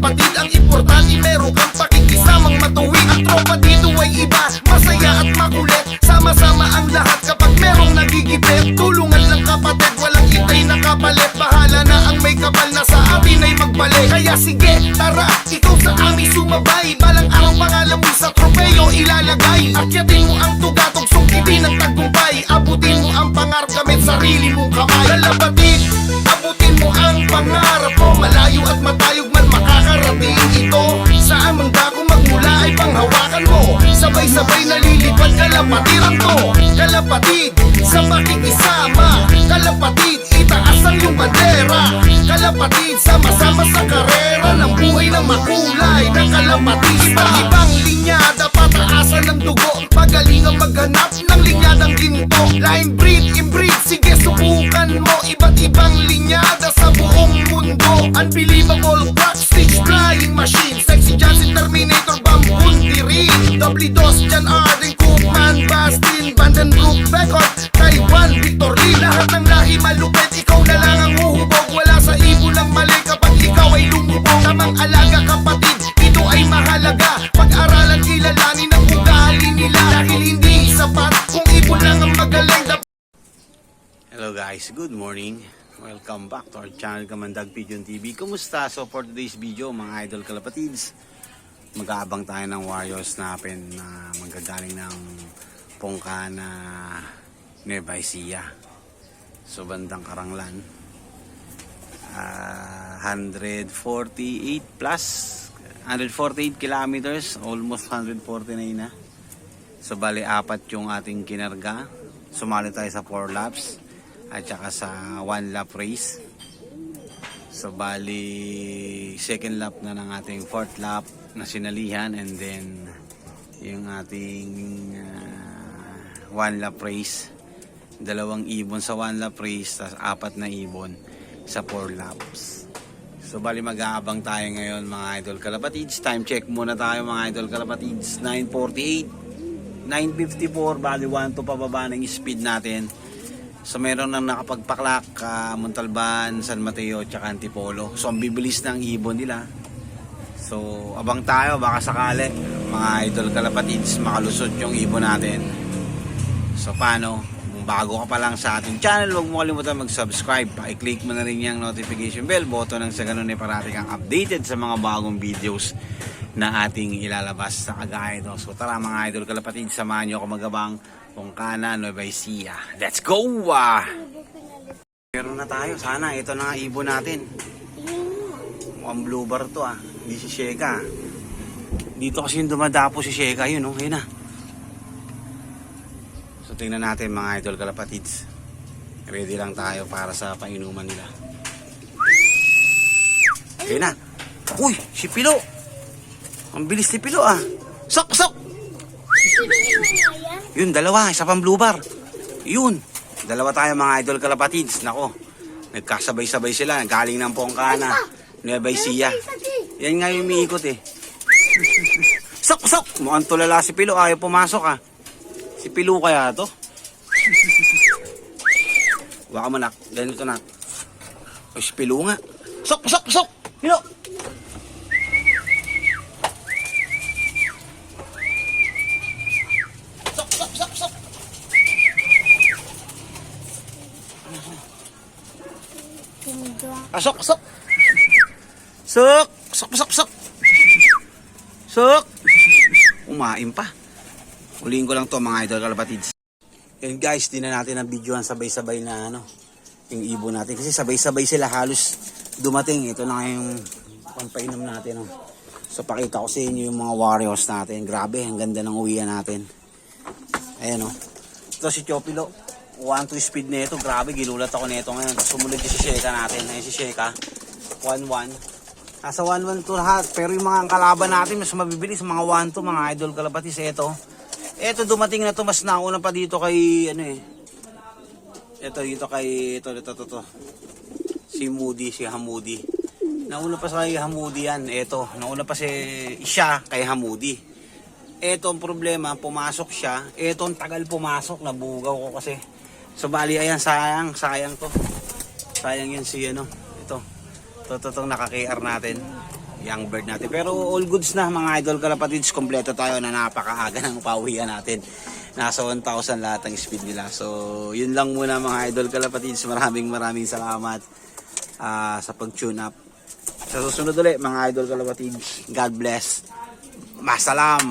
kalapatid. Ang importante meron kang pakikisamang matuwid. Ang tropa dito ay iba, masaya at makulit. Sama-sama ang lahat kapag merong nagigipit. Tulungan lang kapatid, walang itay na kapalit. Bahala na ang may kapal na sa atin ay magbalik. Kaya sige, tara, ikaw sa amin sumabay. Balang araw pangalan mo sa tropeyo ilalagay. Akyatin mo ang tugatog, sungkitin ang tagumpay. Abutin mo ang pangarap gamit sarili mong kamay. Kalapatid, abutin mo ang pangarap mo. Malayo at matayog man makakarating ito. Saan mang dako magmula ay panghawakan mo. Sabay-sabay nalilipad kalapatiran to. Kalapatid, sa makikisama. Kalapatid, itaas ang iyong bandera. Kalapatid, sama-sama sa karera ng buhay na makulay ng kalapatista. Ibang linyada, pataasan ng dugo. Magaling ang maghanap ng linyadang ginto. Line breed, inbreed, sige subukan mo. Iba't ibang linyada sa buong mundo. Unbelievable crack, stage flying machine. Sexy Johnson, Terminator, Bambun, Diri Doblidos, Jan Arden, Koopman, Bastin, Vandenbroek, Becot, Taiwan, Victory. Lahat ng lahi malupit, ikaw na lang ang huhubog. Wala sa ibon ng mali kapag ikaw ay lumubog. Tamang alaga kapatid, ito ay mahalaga. Pag-aralan, kilalanin ang ugali nila. Dahil hindi sapat kung ibon lang ang magaling. Hello guys, good morning. Welcome back to our channel Kamandag Pigeon TV. Kumusta? So for today's video mga idol kalapatids, mag-aabang tayo ng Warriors natin na manggagaling ng Pongka na Nueva Ecija. So bandang Karanglan, 148 plus 148 kilometers, almost 149 na. So bali apat yung ating kinarga. Sumali tayo sa 4 laps at saka sa 1 lap race. So bali second lap na ng ating 4th lap na sinalihan, and then yung ating 1 lap race, 2 ibon sa 1 lap race, tas 4 na ibon sa 4 laps. So bali mag-aabang tayo ngayon mga idol kalapatids. Time check muna tayo mga idol kalapatids. 9:48, 9:54, bali 1 to pababa ng speed natin. So meron nang nakapagpaklak, Montalban, San Mateo, tsaka Antipolo. So ang bibilis ng ibon nila. So abang tayo, baka sakali mga idol kalapatids makalusot yung ibon natin. So paano? Kung bago ka pa lang sa ating channel, huwag mo kalimutan mag-subscribe. I-click mo na rin yung notification bell button nang sa ganun ay parati kang updated sa mga bagong videos na ating ilalabas sa kagaya ito. So tara mga idol kalapatids, samahan nyo ako magabang Pongka na Nueva Ecija. Let's go! Meron na tayo. Sana ito na nga ibon natin. Mukhang blue bar to Hindi si Sheka. Dito kasi yung dumadapo si Sheka. Yun yun na. So tingnan natin mga idol kalapatids. Ready lang tayo para sa painuman nila. Okay na. Uy! Si Pilo! Ang bilis ni Pilo Sok! Sok! Yun, dalawa, isa pang blue bar. Yun, dalawa tayo mga idol kalapatids. Nako, nagkasabay-sabay sila. Galing ng Pongka na Nueva Ecija. Yan nga yung umiikot Sok! Sok! Mukhang tulala si Pilo. Ayaw pumasok Si Pilo kaya to? Baka mo nak. Ganito nak. O si Pilo nga. Sok! Sok! Sok! Pilo! Sok! Sok! Sok! Sok! Sok! Sok! Sok! Umain pa. Ulihin ko lang to mga idol kalapatids. And guys, di na natin ang videoan sabay-sabay na yung ibon natin. Kasi sabay-sabay sila halos dumating. Ito na yung pampainom natin. So pakita ko sa inyo yung mga Warriors natin. Grabe, ang ganda ng uwian natin. Ayan Ito si Chopilo. 1-2 speed nito. Grabe, ginulat ako nito ngayon. Tapos sumunod si Sheka natin. Ayan si Sheka. 1-1. Nasa 1-1 to lahat. Pero yung mga kalaban natin, mas mabibilis. Mga 1-2, mga idol kalabatis. Ito dumating na to. Mas nauna pa dito kay, Ito dito kay, ito. Si Moody, si Hamoudi. Nauna pa sa kay Hamoudi yan. Ito, nauna pa siya kay Hamoudi. Ito ang problema, pumasok siya. Ito ang tagal pumasok. Nabugaw ko kasi. So bali ayan, sayang to. Sayang yun si Ito naka-KR natin. young bird natin. Pero all goods na mga idol kalapatids, kompleto tayo na napakaaga ng pauwian natin. Nasa 1,000 lahat ang speed nila. So yun lang muna mga idol kalapatids. Maraming salamat sa pag-tune up. Sa susunod ulit mga idol kalapatids, God bless. Masalam.